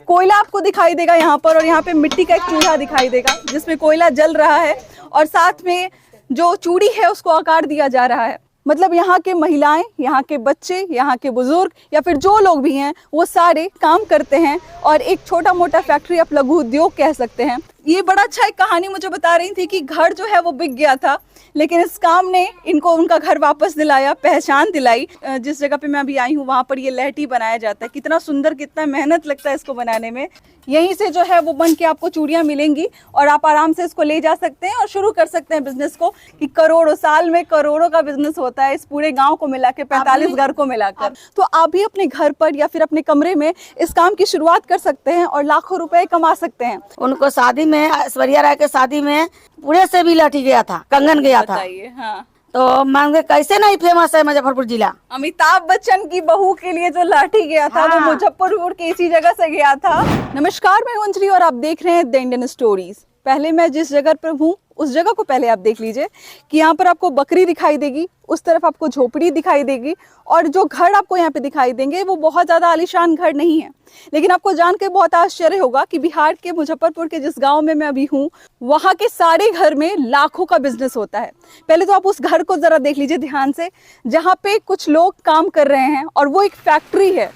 कोयला आपको दिखाई देगा यहाँ पर, और यहाँ पे मिट्टी का एक चूल्हा दिखाई देगा जिसमें कोयला जल रहा है, और साथ में जो चूड़ी है उसको आकार दिया जा रहा है। मतलब यहाँ के महिलाएं, यहाँ के बच्चे, यहाँ के बुजुर्ग या फिर जो लोग भी हैं वो सारे काम करते हैं, और एक छोटा मोटा फैक्ट्री आप लघु उद्योग कह सकते हैं। ये बड़ा अच्छा एक कहानी मुझे बता रही थी कि घर जो है वो बिक गया था, लेकिन इस काम ने इनको उनका घर वापस दिलाया, पहचान दिलाई। जिस जगह पे मैं अभी आई हूँ वहाँ पर ये लहठी बनाया जाता है। कितना सुंदर, कितना मेहनत लगता है इसको बनाने में। यहीं से जो है वो बन के आपको चूड़ियाँ मिलेंगी और आप आराम से इसको ले जा सकते हैं और शुरू कर सकते हैं बिजनेस को, कि करोड़ों, साल में करोड़ों का बिजनेस होता है इस पूरे गांव को मिला के, 45 घर को मिलाकर। तो आप भी अपने घर पर या फिर अपने कमरे में इस काम की शुरुआत कर सकते हैं और लाखों रुपए कमा सकते हैं। उनको शादी में, ऐश्वर्या राय के शादी में पूरे से भी लठी गया था, कंगन गया था। हाँ, तो मांगे कैसे नहीं फेमस है मुजफ्फरपुर जिला। अमिताभ बच्चन की बहू के लिए जो लाठी गया था वो मुजफ्फरपुर की इसी जगह से गया था। नमस्कार, मैं अंजलि और आप देख रहे हैं द इंडियन स्टोरीज। पहले मैं जिस जगह पर हूँ उस जगह को पहले आप देख लीजिए कि यहाँ पर आपको बकरी दिखाई देगी, उस तरफ आपको झोपड़ी दिखाई देगी, और जो घर आपको यहाँ पे दिखाई देंगे वो बहुत ज़्यादा आलीशान घर नहीं है। लेकिन आपको जान के बहुत आश्चर्य होगा कि बिहार के मुजफ्फरपुर के जिस गांव में मैं अभी हूँ वहाँ के सारे घर में लाखों का बिजनेस होता है। पहले तो आप उस घर को ज़रा देख लीजिए ध्यान से, जहाँ पे कुछ लोग काम कर रहे हैं और वो एक फैक्ट्री है।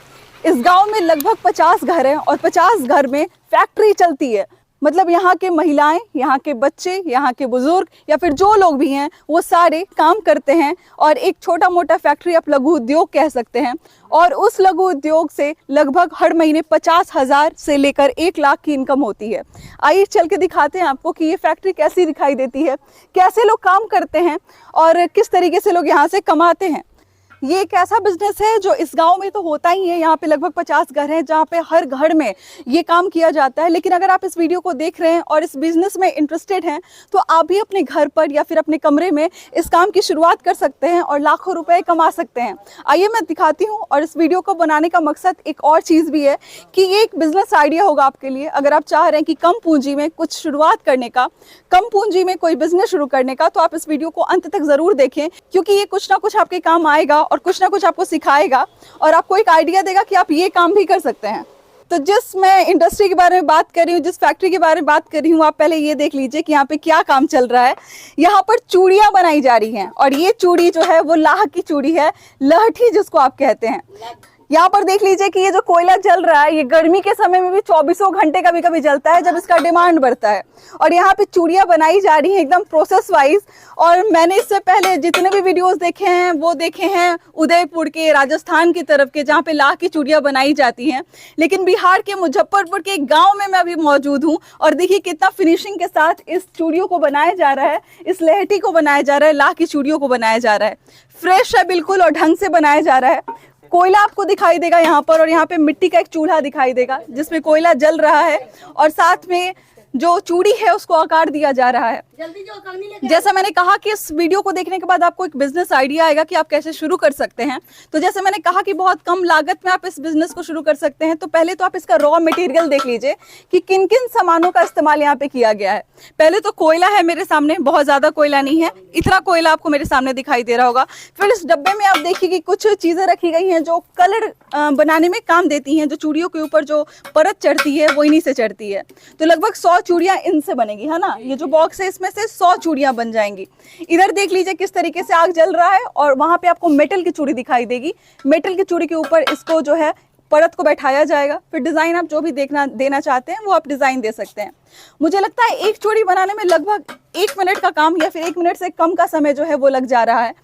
इस गाँव में लगभग 50 घर हैं और 50 घर में फैक्ट्री चलती है। मतलब यहाँ के महिलाएं, यहाँ के बच्चे, यहाँ के बुजुर्ग या फिर जो लोग भी हैं वो सारे काम करते हैं, और एक छोटा मोटा फैक्ट्री आप लघु उद्योग कह सकते हैं। और उस लघु उद्योग से लगभग हर महीने 50,000 से लेकर 1 लाख की इनकम होती है। आइए चल के दिखाते हैं आपको कि ये फैक्ट्री कैसी दिखाई देती है, कैसे लोग काम करते हैं और किस तरीके से लोग यहाँ से कमाते हैं। ये एक ऐसा बिजनेस है जो इस गांव में तो होता ही है। यहाँ पे लगभग 50 घर हैं जहाँ पे हर घर में ये काम किया जाता है। लेकिन अगर आप इस वीडियो को देख रहे हैं और इस बिजनेस में इंटरेस्टेड हैं तो आप भी अपने घर पर या फिर अपने कमरे में इस काम की शुरुआत कर सकते हैं और लाखों रुपए कमा सकते हैं। आइए मैं दिखाती हूँ। और इस वीडियो को बनाने का मकसद एक और चीज़ भी है कि ये एक बिजनेस आइडिया होगा आपके लिए। अगर आप चाह रहे हैं कि कम पूंजी में कुछ शुरुआत करने का, कम पूंजी में कोई बिजनेस शुरू करने का, तो आप इस वीडियो को अंत तक जरूर देखें, क्योंकि ये कुछ ना कुछ आपके काम आएगा और कुछ ना कुछ आपको सिखाएगा और आपको एक आइडिया देगा कि आप ये काम भी कर सकते हैं। तो जिस मैं इंडस्ट्री के बारे में बात कर रही हूँ, जिस फैक्ट्री के बारे में बात कर रही हूँ, आप पहले ये देख लीजिए कि यहाँ पे क्या काम चल रहा है। यहाँ पर चूड़ियाँ बनाई जा रही हैं, और ये चूड़ी जो है वो लाह की चूड़ी है, लहठी जिसको आप कहते हैं। यहाँ पर देख लीजिए कि ये जो कोयला जल रहा है ये गर्मी के समय में भी 24 घंटे कभी कभी जलता है जब इसका डिमांड बढ़ता है। और यहाँ पे चूड़ियाँ बनाई जा रही हैं एकदम प्रोसेस वाइज। और मैंने इससे पहले जितने भी वीडियोस देखे हैं वो देखे हैं उदयपुर के, राजस्थान की तरफ के, जहाँ पे लाह की चूड़ियाँ बनाई जाती हैं। लेकिन बिहार के मुजफ्फरपुर के एक गाँव में मैं अभी मौजूद हूँ, और देखिए कितना फिनिशिंग के साथ इस चूड़ियों को बनाया जा रहा है, इस लहठी को बनाया जा रहा है, लाह की चूड़ियों को बनाया जा रहा है। फ्रेश है बिल्कुल और ढंग से बनाया जा रहा है। कोयला आपको दिखाई देगा यहाँ पर, और यहाँ पे मिट्टी का एक चूल्हा दिखाई देगा जिसमें कोयला जल रहा है, और साथ में जो चूड़ी है उसको आकार दिया जा रहा है। जैसा मैंने कहा कि इस वीडियो को देखने के बाद आपको एक बिजनेस आइडिया आएगा कि आप कैसे शुरू कर सकते हैं। तो जैसे मैंने कहा कि बहुत कम लागत में आप इस बिजनेस को शुरू कर सकते हैं। तो पहले तो आप इसका रॉ मटेरियल देख लीजिए कि किन किन सामानों का इस्तेमाल यहाँ पे किया गया है। पहले तो कोयला है मेरे सामने, बहुत ज्यादा कोयला नहीं है, इतना कोयला आपको मेरे सामने दिखाई दे रहा होगा। फिर इस डब्बे में आप देखिए कि कुछ चीजें रखी गई हैं जो कलर बनाने में काम देती हैं। जो चूड़ियों के ऊपर जो परत चढ़ती है वो इन्हीं से चढ़ती है। तो लगभग 100 चूड़ियां इनसे बनेगी, है ना। ये जो बॉक्स है इसमें से 100 चूड़ियां बन जाएंगी। इधर देख लीजिए किस तरीके से आग जल रहा है, और वहां पे आपको मेटल की चूड़ी दिखाई देगी। मेटल की चूड़ी के ऊपर इसको जो है परत को बैठाया जाएगा। फिर डिजाइन आप जो भी देना चाहते हैं वो आप डिजाइन दे सकते हैं। मुझे लगता है एक चूड़ी बनाने में लगभग 1 मिनट का काम या फिर 1 मिनट से कम का समय जो है वो लग जा रहा है।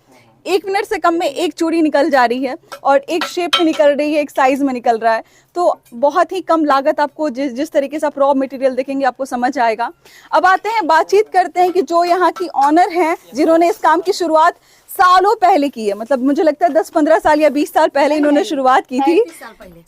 1 मिनट से कम में एक चूड़ी निकल जा रही है, और एक शेप में निकल रही है, एक साइज में निकल रहा है। तो बहुत ही कम लागत, आपको जिस तरीके से आप रॉ मटेरियल देखेंगे आपको समझ आएगा। अब आते हैं, बातचीत करते हैं कि जो यहाँ की ऑनर हैं जिन्होंने इस काम की शुरुआत सालों पहले की है। मतलब मुझे लगता है 10-15 साल या 20 साल पहले इन्होंने शुरुआत की थी।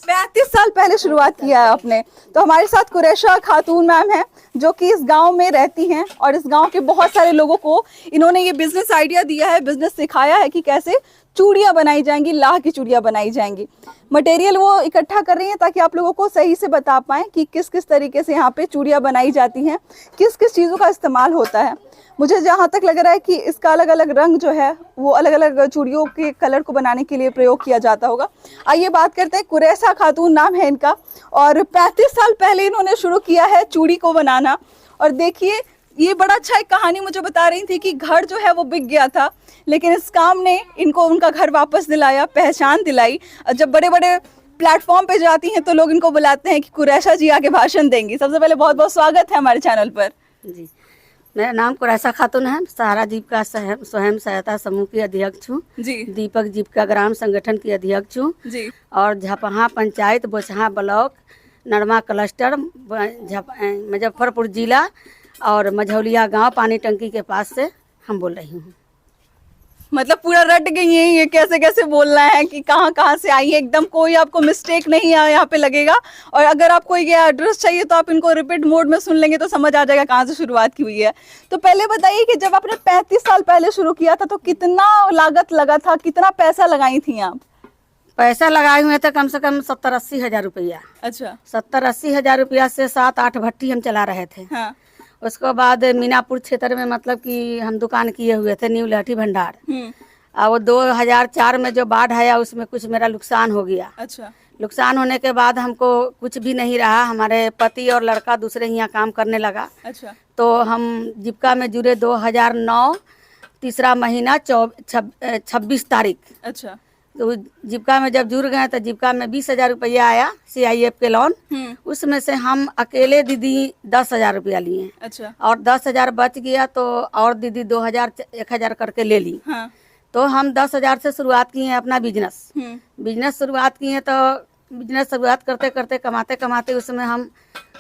35 साल पहले शुरुआत किया है आपने। तो हमारे साथ कुरैशा खातून मैम है जो कि इस गांव में रहती हैं, और इस गांव के बहुत सारे लोगों को इन्होंने ये बिजनेस आइडिया दिया है, बिजनेस सिखाया है कि कैसे चूड़ियाँ बनाई जाएंगी, लाह की चूड़ियाँ बनाई जाएंगी। मटेरियल वो इकट्ठा कर रही हैं ताकि आप लोगों को सही से बता पाएं कि किस किस तरीके से यहाँ पे चूड़ियाँ बनाई जाती हैं, किस किस चीज़ों का इस्तेमाल होता है। मुझे जहाँ तक लग रहा है कि इसका अलग अलग रंग जो है वो अलग अलग चूड़ियों के कलर को बनाने के लिए प्रयोग किया जाता होगा। आइए बात करते हैं, कुरैसा खातून नाम है इनका और 35 साल पहले इन्होंने शुरू किया है चूड़ी को बनाना। और देखिए ये बड़ा अच्छा एक कहानी मुझे बता रही थी कि घर जो है वो बिक गया था, लेकिन इस काम ने इनको उनका घर वापस दिलाया, पहचान दिलाई। जब बड़े बड़े प्लेटफॉर्म पे जाती हैं तो लोग इनको बुलाते हैं कि कुरैसा जी आके भाषण देंगी। सबसे पहले बहुत बहुत स्वागत है हमारे चैनल पर। जी, मेरा नाम कुरैसा खातून है। सहारा जीविका स्वयं सहायता समूह की अध्यक्ष हूँ जी। दीपक जीविका ग्राम संगठन की अध्यक्ष हूँ जी। और झपहा पंचायत, बोचहा ब्लॉक, नरमा क्लस्टर, मुजफ्फरपुर जिला और मझौलिया गांव पानी टंकी के पास से हम बोल रही हूँ। मतलब पूरा रट गई है ये कैसे कैसे बोलना है कि कहाँ कहाँ से आई है, एकदम कोई आपको मिस्टेक नहीं यहाँ पे लगेगा। और अगर आपको ये एड्रेस चाहिए तो आप इनको रिपीट मोड में सुन लेंगे तो समझ आ जाएगा कहाँ से शुरुआत की हुई है। तो पहले बताइए कि जब आपने 35 साल पहले शुरू किया था तो कितना लागत लगा था, कितना पैसा लगाई थी आप? पैसा लगाए हुए थे कम से कम 70-80 हजार रुपया। अच्छा, 70-80 हजार रुपया से 7-8 भट्टी हम चला रहे थे। हाँ। उसके बाद मीनापुर क्षेत्र में मतलब कि हम दुकान किए हुए थे, न्यू लहठी भंडार। और वो 2004 में जो बाढ़ आया उसमें कुछ मेरा नुकसान हो गया। अच्छा, नुकसान होने के बाद हमको कुछ भी नहीं रहा। हमारे पति और लड़का दूसरे यहाँ काम करने लगा। अच्छा, तो हम जीविका में जुड़े 2009 तीसरा महीना 26 तारीख। अच्छा, तो जीविका में जब जुड़ गए तो जीविका में 20 हजार रुपया आया CIF के लोन। उसमें से हम अकेले दीदी 10 हजार रुपया लिए। अच्छा, और 10 हजार बच गया तो और दीदी 2 हजार 1 हजार करके ले ली। हाँ। तो हम 10 हजार से शुरुआत किए हैं अपना बिजनेस शुरुआत किए तो बिजनेस शुरुआत करते करते कमाते कमाते उसमें हम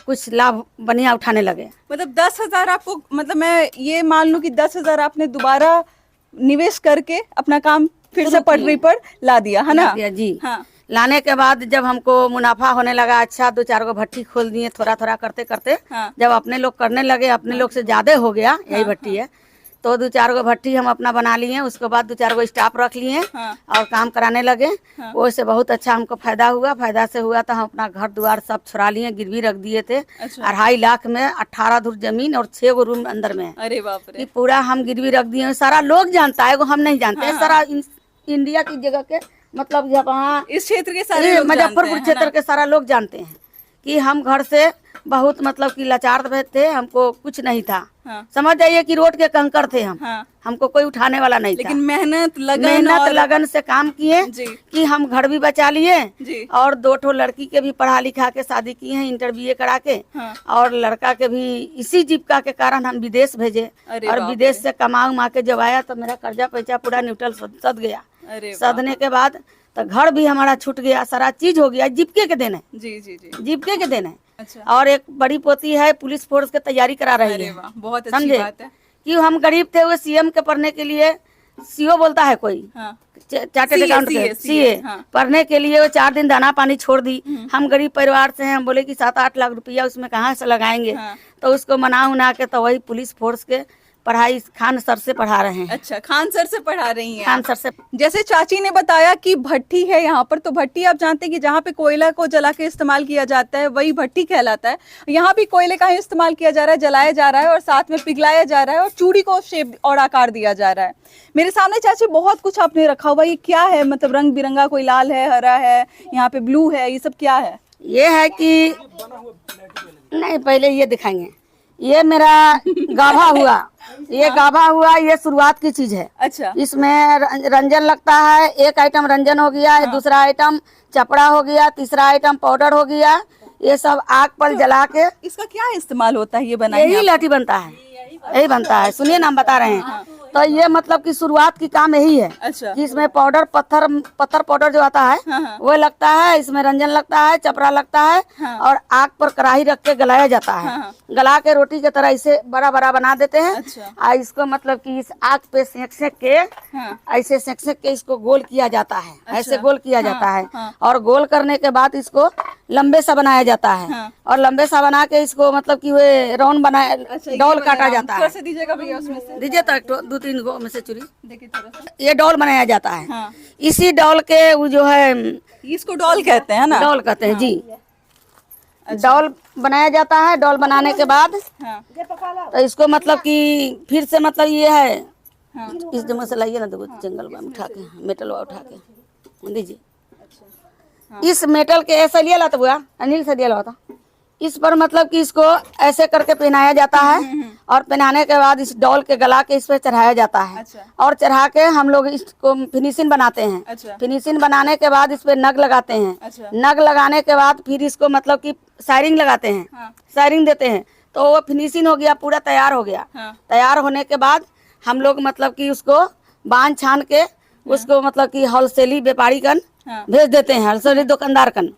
कुछ लाभ बढ़िया उठाने लगे। मतलब 10 हजार आपको, मतलब मैं ये मान लूँ कि 10 हजार आपने दोबारा निवेश करके अपना काम फिर से पटरी पर ला दिया, है ना? जी हाँ। लाने के बाद जब हमको मुनाफा होने लगा, अच्छा 2-4 गो भट्टी खोल दिए थोड़ा थोड़ा करते करते। हाँ। जब अपने लोग करने लगे, अपने लोग से ज्यादा हो गया, यही भट्टी है, तो 2-4 गो भट्टी हम अपना बना लिए। उसके बाद 2-4 गो स्टाफ रख लिए। हाँ। और काम कराने लगे। हाँ। वो से बहुत अच्छा हमको फायदा हुआ। फायदा से हुआ तो हम अपना घर द्वार सब छुड़ा लिए, गिरवी रख दिए थे। अच्छा। 2.5 लाख में 18 धुर जमीन और 6 गो रूम अंदर में। अरे बाप रे। पूरा हम गिरवी रख दिए। सारा लोग जानता है, वो हम नहीं जानते। हाँ। सारा इंडिया की जगह के मतलब यहाँ इस क्षेत्र के सारे मुजफ्फरपुर क्षेत्र के सारा लोग जानते हैं कि हम घर से बहुत मतलब कि लाचार थे, हमको कुछ नहीं था। हाँ। समझ जाइए कि रोड के कंकर थे हम। हाँ। हमको कोई उठाने वाला नहीं था। लेकिन मेहनत लगन से काम किए कि हम घर भी बचा लिए और 2 लड़की के भी पढ़ा लिखा के शादी किए हैं, इंटरव्यू करा के। हाँ। और लड़का के भी इसी जीविका के कारण हम विदेश भेजे। और विदेश से कमा उमा के जब आया तो मेरा कर्जा पैसा पूरा न्यूट्रल सद गया। सदने के बाद तो घर भी हमारा छूट गया, सारा चीज हो गया। जीविके के दिन है। जी जी जी, जीविके के दिन है। अच्छा। और एक बड़ी पोती है पुलिस फोर्स की तैयारी करा रही है। बहुत अच्छी बात है कि हम गरीब थे, वो CM के पढ़ने के लिए CO बोलता है कोई। हाँ। चार्टेड अकाउंट CA हाँ। पढ़ने के लिए वो 4 दिन दाना पानी छोड़ दी। हम गरीब परिवार से हैं, हम बोले कि 7-8 लाख रुपया उसमें कहाँ से लगाएंगे। हाँ। तो उसको मना उना के तो वही पुलिस फोर्स के पढ़ाई खान सर से पढ़ा रहे हैं। अच्छा, खान सर से पढ़ा रही हैं? खान सर से। जैसे चाची ने बताया कि भट्टी है यहाँ पर, तो भट्टी आप जानते हैं कि जहाँ पे कोयला को जला के इस्तेमाल किया जाता है वही भट्टी कहलाता है। यहाँ भी कोयले का ही इस्तेमाल किया जा रहा है, जलाया जा रहा है और साथ में पिघलाया जा रहा है और चूड़ी को शेप और आकार दिया जा रहा है। मेरे सामने चाची बहुत कुछ आपने रखा हुआ, ये क्या है? मतलब रंग बिरंगा, कोई लाल है, हरा है, यहाँ पे ब्लू है, ये सब क्या है? ये है कि नहीं, पहले ये दिखाएंगे। ये मेरा गाभा हुआ, ये गाभा हुआ, ये शुरुआत की चीज है। अच्छा, इसमें रंजन लगता है। एक आइटम रंजन हो गया। हाँ। दूसरा आइटम चपड़ा हो गया। तीसरा आइटम पाउडर हो गया। ये सब आग पर जला के। इसका क्या इस्तेमाल होता है? ये बनाने यही लाठी बनता है, यही बनता है। सुनिए ना, हम बता रहे हैं। हाँ। तो ये मतलब कि शुरुआत की काम यही है। अच्छा। कि इसमें पाउडर पत्थर पाउडर जो आता है। हाँ। वो लगता है, इसमें रंजन लगता है, चपड़ा लगता है। हाँ। और आग पर कढ़ाई रख के गलाया जाता है। हाँ। गला के रोटी की तरह इसे बड़ा बड़ा बना देते हैं। अच्छा। इसको मतलब कि इस आग पे सेक के। हाँ। ऐसे सेक के इसको गोल किया जाता है। अच्छा। ऐसे गोल किया जाता है। हाँ। और गोल करने के बाद इसको लंबे सा बनाया जाता है। हाँ। और लंबे सा बना के इसको मतलब कि वो राउंड बनाया, डोल काटा जाता है। दीजिएगा भैया, उसमें से दीजिए तो 2-3 गो में से चूड़ी। देखिए थोड़ा सा। ये डॉल बनाया जाता है। हाँ। इसी डॉल के वो जो है इसको डॉल कहते हैं ना? डॉल कहते हैं जी। डॉल बनाया जाता है। डॉल बनाने के बाद हाँ। तो इसको मतलब कि फिर से मतलब ये है हाँ। इस जगह से लाइए ना, देखो जंगल में उठा के मेटल वा उठा के दीजिए। इस मेटल के ऐसा लिया ला तो हुआ अनिल से दिया था। इस पर मतलब कि इसको ऐसे करके पहनाया जाता है और पहनाने के बाद इस डॉल के गला के इस पे चढ़ाया जाता है। अच्छा। और चढ़ा के हम लोग इसको फिनिशिंग बनाते हैं। अच्छा। फिनिशिंग बनाने के बाद इस पे नग लगाते हैं। अच्छा। नग लगाने के बाद फिर इसको मतलब कि सायरिंग लगाते हैं। हाँ। सायरिंग देते हैं तो वो फिनिशिंग हो गया, पूरा तैयार हो गया। हाँ। तैयार होने के बाद हम लोग मतलब कि उसको बांध छान के उसको मतलब कि होलसेली व्यापारी कन हाँ। भेज देते हैं, होलसेली दुकानदार कन।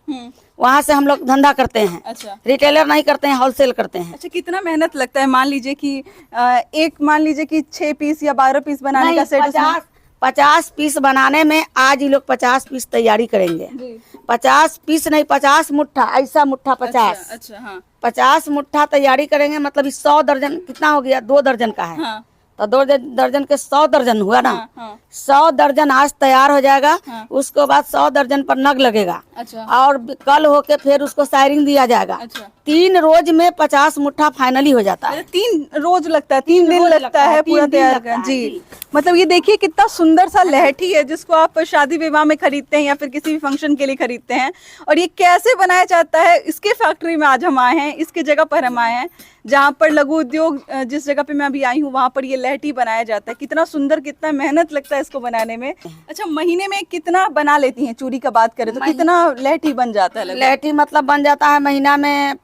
वहाँ से हम लोग धंधा करते हैं। अच्छा। रिटेलर नहीं करते हैं, होलसेल करते हैं। अच्छा, कितना मेहनत लगता है? मान लीजिए कि मान लीजिए कि 6 पीस या 12 पीस बनाने का सेट 50 पीस बनाने में आज ये लोग 50 पीस तैयारी करेंगे। जी। 50 पीस नहीं, 50 मुट्ठा, ऐसा मुट्ठा 50। अच्छा। हाँ। 50 मुट्ठा तैयारी करेंगे मतलब 100 दर्जन कितना हो गया? 2 दर्जन का है। हाँ। तो 2 दर्जन के 100 दर्जन हुआ ना। हाँ। हाँ। 100 दर्जन आज तैयार हो जाएगा। हाँ। उसके बाद 100 दर्जन पर नग लगेगा। अच्छा। और कल होके फिर उसको सायरिंग दिया जाएगा। अच्छा। 3 रोज में 50 मुट्ठा फाइनली हो जाता है। 3 रोज लगता है, 3 दिन रोज लगता है पूरा 3 दिन तैयार लगता कर। है, जी। जी। मतलब ये देखिए कितना सुंदर सा लहठी है जिसको आप शादी विवाह में खरीदते हैं या फिर किसी भी फंक्शन के लिए खरीदते हैं। और ये कैसे बनाया जाता है, इसके फैक्ट्री में आज हम आए हैं, इसके जगह पर हम आए हैं जहाँ पर लघु उद्योग, जिस जगह पे मैं अभी आई हूँ वहाँ पर ये लहठी बनाया जाता है। कितना सुंदर, कितना मेहनत लगता है इसको बनाने में। अच्छा, महीने में कितना बना लेती हैं? चूड़ी का बात करें तो कितना लहठी बन जाता है? लहठी मतलब बन जाता है महीना में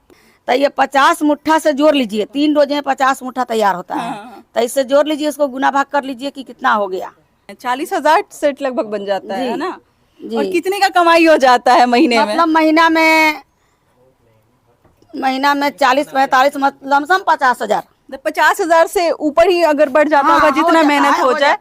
तो ये 50 मुट्ठा से जोड़ लीजिए। 3 रोज में 50 मुट्ठा तैयार होता है। तो इससे जोड़ लीजिए, इसको गुना भाग कर लीजिए कि कितना हो गया। 40,000 सेट लगभग बन जाता है ना? जी। और कितने का कमाई हो जाता है महीने में? मतलब महीना में 40-45 लमसम 50,000। 50,000 से ऊपर ही अगर बढ़ जाता होगा, जितना मेहनत हो जाए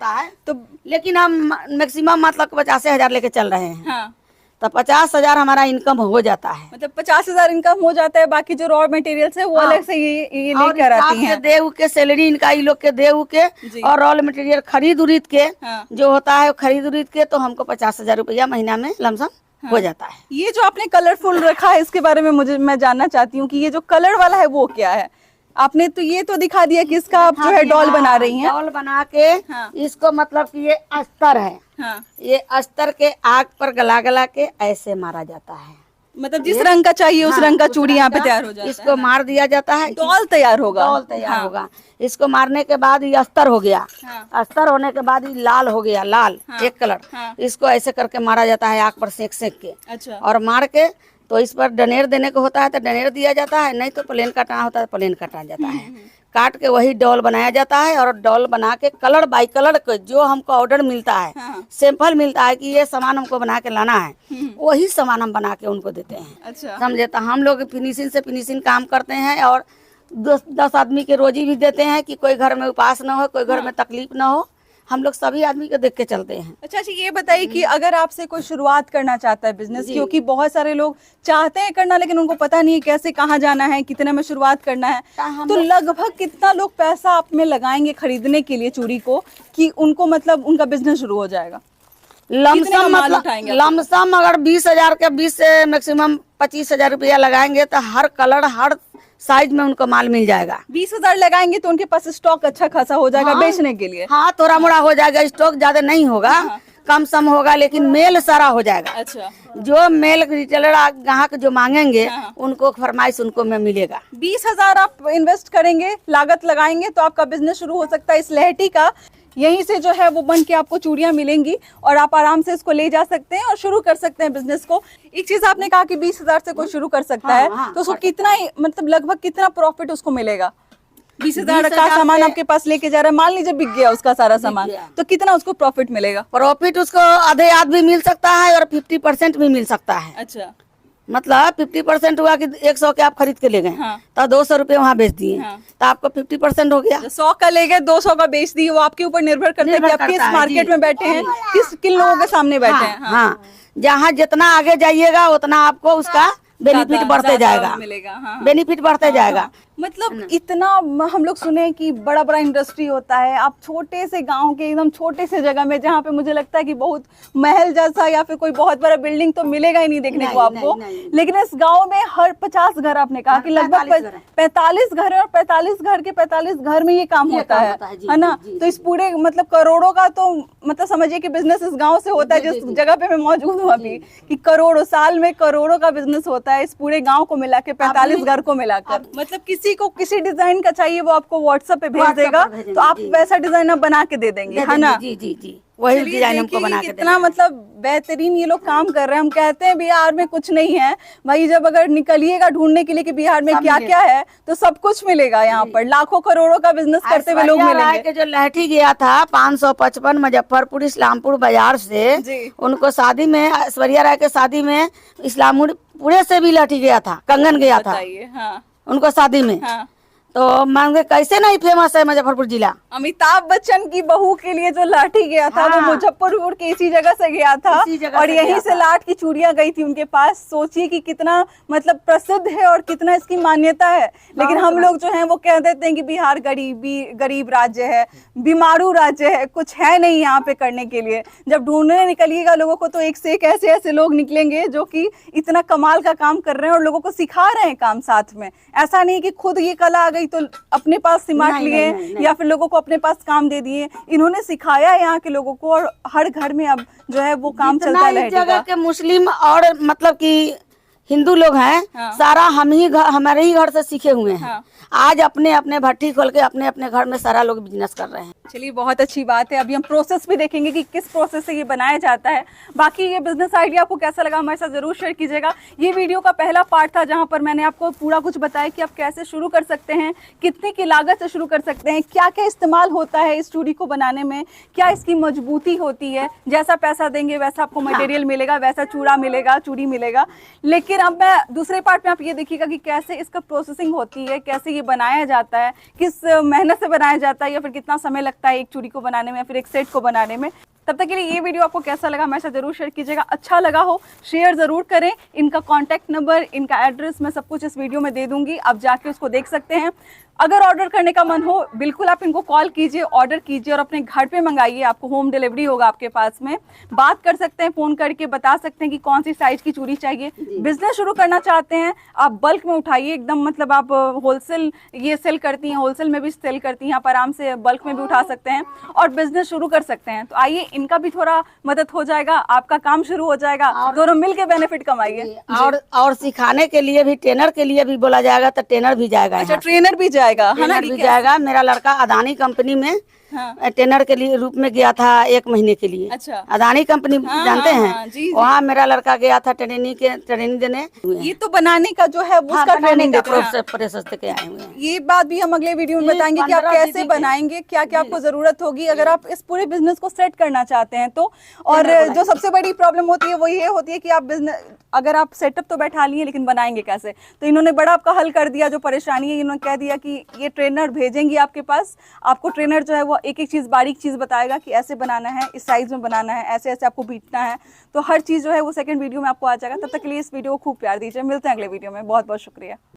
तो। लेकिन हम मैक्सिमम मतलब 50,000 लेके चल रहे हैं। हाँ। तो 50,000 हमारा इनकम हो जाता है। मतलब 50,000 इनकम हो जाता है। बाकी जो रॉ मटेरियल्स है वो अलग से ये लेकर आती हैं। देव के सैलरी इनका ये लोग के देव के और रॉ मटेरियल खरीद उरीद के जो होता है खरीद उरीद के तो हमको 50,000 रुपया महीना में लमसम हो जाता है। ये जो आपने कलरफुल रखा है इसके बारे में मैं जानना चाहती हूँ कि ये जो कलर वाला है वो क्या है? आपने तो ये तो दिखा दिया कि इसका आप जो है डॉल बना रही हैं। डॉल बना के इसको मतलब कि ये अस्तर है। हाँ। ये अस्तर के आग पर गला के ऐसे मारा जाता है। मतलब जिस रंग का चाहिए उस रंग का चूड़ी यहाँ पे तैयार हो जाता है। इसको मार दिया जाता है, डॉल तैयार होगा। डॉल तैयार होगा। इसको मारने के बाद ये अस्तर हो गया। अस्तर होने के बाद ये लाल हो गया, लाल एक कलर। इसको ऐसे करके मारा जाता है आग पर सेक के। अच्छा। और मार के तो इस पर डनेर देने को होता है तो डनेर दिया जाता है, नहीं तो प्लेन काटना होता है तो प्लेन काटा जाता है। काट के वही डॉल बनाया जाता है। और डॉल बना के कलर बाई कलर को जो हमको ऑर्डर मिलता है, सैंपल मिलता है कि ये सामान हमको बना के लाना है, वही सामान हम बना के उनको देते हैं। अच्छा। समझे? तो हम लोग फिनिशिंग से फिनिशिंग काम करते हैं और 10 आदमी के रोजी भी देते हैं कि कोई घर में उपास ना हो, कोई घर में तकलीफ ना हो। हम लोग सभी आदमी को देख के चलते हैं। अच्छा, ये बताइए कि अगर आपसे कोई शुरुआत करना चाहता है बिजनेस, क्योंकि बहुत सारे लोग चाहते हैं करना लेकिन उनको पता नहीं है कैसे, कहाँ जाना है, कितने में शुरुआत करना है, तो लगभग कितना लोग पैसा आप में लगाएंगे खरीदने के लिए चूड़ी को कि उनको मतलब उनका बिजनेस शुरू हो जाएगा? लमसम अगर 20,000 के 20 से मैक्सिमम 25,000 रुपया लगाएंगे तो हर कलर हर साइज में उनको माल मिल जाएगा। 20,000 लगाएंगे तो उनके पास स्टॉक अच्छा खासा हो जाएगा बेचने के लिए। हाँ, थोड़ा मोड़ा हो जाएगा, स्टॉक ज्यादा नहीं होगा, कम सम होगा, लेकिन मेल सारा हो जाएगा। अच्छा। जो मेल रिटेलर ग्राहक जो मांगेंगे उनको फरमाइश उनको में मिलेगा। 20,000 आप इन्वेस्ट करेंगे, लागत लगाएंगे तो आपका बिजनेस शुरू हो सकता है इस लहठी का। यहीं से जो है वो बन के आपको चूड़ियां मिलेंगी और आप आराम से इसको ले जा सकते हैं और शुरू कर सकते हैं बिजनेस को। एक चीज आपने कहा कि 20,000 से कोई शुरू कर सकता है, तो उसको कितना मतलब लगभग कितना प्रॉफिट उसको मिलेगा? 20,000 का सामान आपके पास लेके जा रहा है, मान लीजिए बिक गया उसका सारा सामान, तो कितना उसको प्रॉफिट मिलेगा? प्रॉफिट उसको आधे भी मिल सकता है और 50% भी मिल सकता है। अच्छा। मतलब 50% हुआ कि 100 के आप खरीद के ले गए तो 200 रुपये वहाँ बेच दिए तो आपको 50% हो गया। 100 का ले गए 200 का बेच दिए, वो आपके ऊपर निर्भर करता है कि आप किस मार्केट में बैठे हैं, किन लोगों के सामने बैठे हैं। हाँ, जहाँ जितना आगे जाइएगा उतना आपको उसका बेनिफिट बढ़ते जाएगा, मिलेगा। बेनिफिट बढ़ते जाएगा। मतलब इतना हम लोग सुने कि बड़ा बड़ा इंडस्ट्री होता है, आप छोटे से गांव के एकदम छोटे से जगह में, जहाँ पे मुझे लगता है कि बहुत महल जैसा या फिर कोई बहुत बड़ा बिल्डिंग तो मिलेगा ही नहीं देखने को आपको, लेकिन इस गांव में हर 50 घर, आपने कहा कि लगभग 45 घर है, और 45 घर के 45 घर में ये काम होता है ना। तो इस पूरे मतलब करोड़ों का तो मतलब समझिए कि बिजनेस इस गाँव से होता है, जिस जगह पे मैं मौजूद हूँ अभी, कि करोड़ों, साल में करोड़ों का बिजनेस होता है इस पूरे गाँव को मिला के, 45 घर को मिलाकर। मतलब किसी को किसी डिजाइन का चाहिए वो आपको व्हाट्सएप पे भेज देगा, तो आप वैसा डिजाइन आप बना के दे देंगे, है ना। जी जी जी, वही डिजाइन हमको बना के कितना मतलब बेहतरीन ये लोग काम कर रहे हैं। हम कहते हैं बिहार में कुछ नहीं है भाई, जब अगर निकलिएगा ढूंढने के लिए कि बिहार में क्या क्या है, तो सब कुछ मिलेगा यहाँ पर। लाखों करोड़ों का बिजनेस करते हुए लोग मिलेंगे। जो लहठी गया था 555 मुजफ्फरपुर इस्लामपुर बाजार से, उनको शादी में, ऐश्वर्या राय के शादी में इस्लामपुर से भी लहठी गया था, कंगन गया था उनको शादी में। तो मांगे कैसे नहीं फेमस है मुजफ्फरपुर जिला। अमिताभ बच्चन की बहू के लिए जो लाठी गया था वो मुजफ्फरपुर के इसी जगह से गया था, और यहीं से लाठ की चूड़ियां गई थी उनके पास। सोचिए कि कितना मतलब प्रसिद्ध है और कितना इसकी मान्यता है। लेकिन हम लोग जो हैं वो कह देते हैं कि बिहार गरीब राज्य है, बीमारू राज्य है, कुछ है नहीं यहाँ पे करने के लिए। जब ढूंढने निकलिएगा लोगों को, तो एक से एक ऐसे ऐसे लोग निकलेंगे जो कि इतना कमाल का काम कर रहे हैं और लोगों को सिखा रहे हैं काम साथ में। ऐसा नहीं कि खुद ये कला आ गई तो अपने पास सिमाट लिए या फिर लोगों को अपने पास काम दे दिए। इन्होंने सिखाया यहाँ के लोगों को, और हर घर में अब जो है वो काम चलता है। जगह के मुस्लिम और मतलब कि हिंदू लोग हैं, सारा हमारे ही घर से सीखे हुए हैं। आज अपने अपने भट्टी खोल के अपने अपने घर में सारा लोग बिजनेस कर रहे हैं। चलिए, बहुत अच्छी बात है। अभी हम प्रोसेस भी देखेंगे कि किस प्रोसेस से ये बनाया जाता है। बाकी ये बिजनेस आइडिया आपको कैसा लगा हमारे साथ जरूर शेयर कीजिएगा। ये वीडियो का पहला पार्ट था जहां पर मैंने आपको पूरा कुछ बताया कि आप कैसे शुरू कर सकते हैं, कितने की लागत से शुरू कर सकते हैं, क्या क्या इस्तेमाल होता है इस चूड़ी को बनाने में, क्या इसकी मजबूती होती है। जैसा पैसा देंगे वैसा आपको मटेरियल मिलेगा, वैसा चूड़ा मिलेगा, चूड़ी मिलेगा। लेकिन अब मैं दूसरे पार्ट में आप ये देखिएगा कि कैसे इसका प्रोसेसिंग होती है, कैसे ये बनाया जाता है, किस मेहनत से बनाया जाता है, या फिर कितना समय लगता है एक चूड़ी को बनाने में या फिर एक सेट को बनाने में। तब तक के लिए ये वीडियो आपको कैसा लगा हमारे साथ जरूर शेयर कीजिएगा। अच्छा लगा हो शेयर जरूर करें। इनका कॉन्टैक्ट नंबर, इनका एड्रेस मैं सब कुछ इस वीडियो में दे दूंगी, आप जाके उसको देख सकते हैं। अगर ऑर्डर करने का मन हो, बिल्कुल आप इनको कॉल कीजिए, ऑर्डर कीजिए और अपने घर पे मंगाइए। आपको होम डिलीवरी होगा आपके पास में। बात कर सकते हैं, फोन करके बता सकते हैं कि कौन सी साइज की चूड़ी चाहिए। बिजनेस शुरू करना चाहते हैं आप, बल्क में उठाइए एकदम, मतलब आप होलसेल ये सेल करती हैं, होलसेल में भी सेल करती हैं, आप आराम से बल्क में भी उठा सकते हैं और बिजनेस शुरू कर सकते हैं। तो आइए, इनका भी थोड़ा मदद हो जाएगा, आपका काम शुरू हो जाएगा, दोनों मिलकर बेनिफिट कमाइए। और सिखाने के लिए भी, ट्रेनर के लिए भी बोला जाएगा, तो ट्रेनर भी जाएगा। अच्छा, ट्रेनर भी जाएगा, है ना? भी जाएगा। मेरा लड़का अदानी कंपनी में ट्रेनर के लिए रूप में गया था 1 महीने के लिए। अच्छा। अदानी कंपनी जानते हैं, वहाँ मेरा लड़का गया था ट्रेनिंग देने। ये तो बनाने का जो है उसका ट्रेनिंग प्रोसेस के आए हुए हैं। ये बात भी हम अगले वीडियो में बताएंगे कि आप कैसे बनाएंगे, क्या क्या आपको जरूरत होगी अगर आप इस पूरे बिजनेस को सेट करना चाहते हैं तो। और जो सबसे बड़ी प्रॉब्लम होती है वो ये होती है कि आप बिजनेस, अगर आप सेटअप तो बैठा लिए लेकिन बनाएंगे कैसे। तो इन्होंने बड़ा आपका हल कर दिया जो परेशानी है। इन्होंने कह दिया कि ये ट्रेनर भेजेंगे आपके पास, आपको ट्रेनर जो है वो एक एक चीज़, बारीक चीज़ बताएगा कि ऐसे बनाना है, इस साइज में बनाना है, ऐसे ऐसे आपको बीटना है। तो हर चीज़ जो है वो सेकंड वीडियो में आपको आ जाएगा। तब तक के लिए इस वीडियो को खूब प्यार दीजिए। मिलते हैं अगले वीडियो में। बहुत बहुत शुक्रिया।